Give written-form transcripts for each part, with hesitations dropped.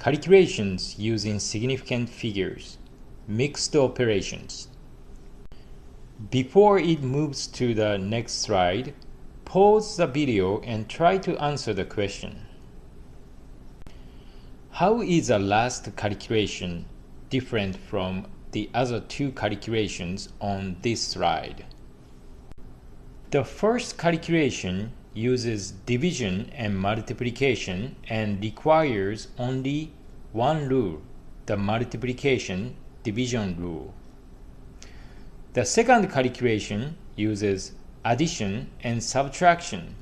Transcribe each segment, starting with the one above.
Calculations using significant figures, mixed operations. Before it moves to the next slide, pause the video and try to answer the question. How is the last calculation different from the other two calculations on this slide? The first calculation uses division and multiplication and requires only one rule, the multiplication division rule. The second calculation uses addition and subtraction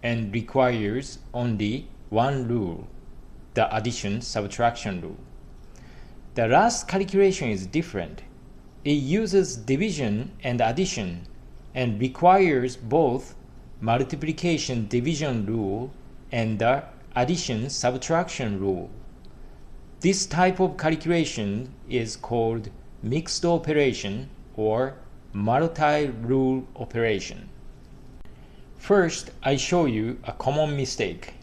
and requires only one rule, the addition subtraction rule. The last calculation is different. It uses division and addition and requires both multiplication division rule and the addition subtraction rule. This type of calculation is called mixed operation or multi-rule operation. First, I show you a common mistake.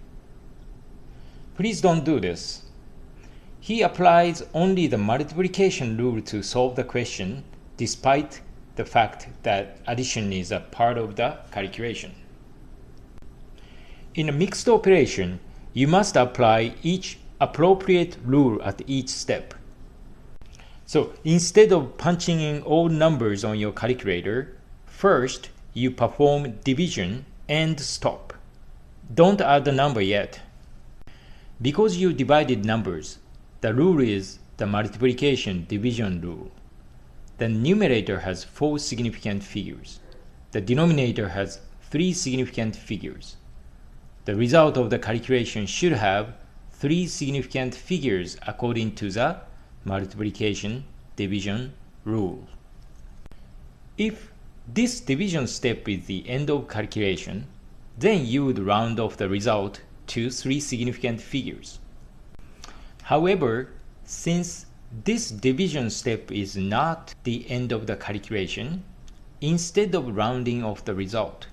Please don't do this. He applies only the multiplication rule to solve the question, despite the fact that addition is a part of the calculation. In a mixed operation, you must apply each appropriate rule at each step. So instead of punching in all numbers on your calculator, first you perform division and stop. Don't add the number yet. Because you divided numbers, the rule is the multiplication division rule. The numerator has 4 significant figures. The denominator has 3 significant figures. The result of the calculation should have 3 significant figures according to the multiplication division rule. If this division step is the end of calculation, then you would round off the result to 3 significant figures. However, since this division step is not the end of the calculation, instead of rounding off the result,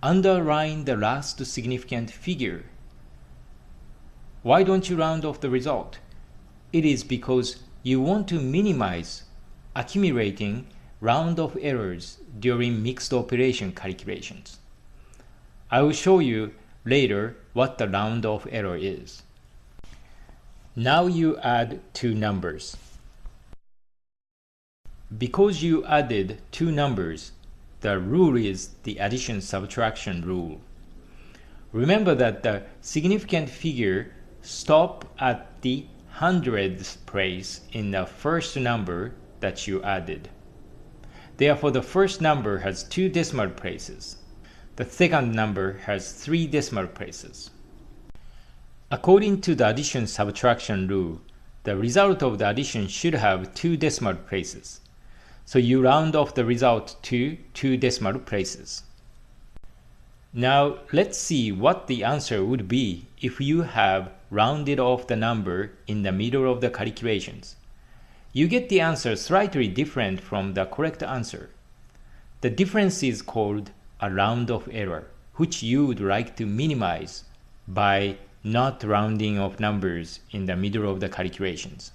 underline the last significant figure. Why don't you round off the result? It is because you want to minimize accumulating round-off errors during mixed operation calculations. I will show you later what the round-off error is. Now you add 2 numbers. Because you added 2 numbers, the rule is the addition subtraction rule. Remember that the significant figure stops at the hundredth place in the first number that you added. Therefore, the first number has 2 decimal places. The second number has 3 decimal places. According to the addition subtraction rule, the result of the addition should have 2 decimal places. So you round off the result to 2 decimal places. Now let's see what the answer would be if you have rounded off the number in the middle of the calculations. You get the answer slightly different from the correct answer. The difference is called a round-off error, which you would like to minimize by not rounding off numbers in the middle of the calculations.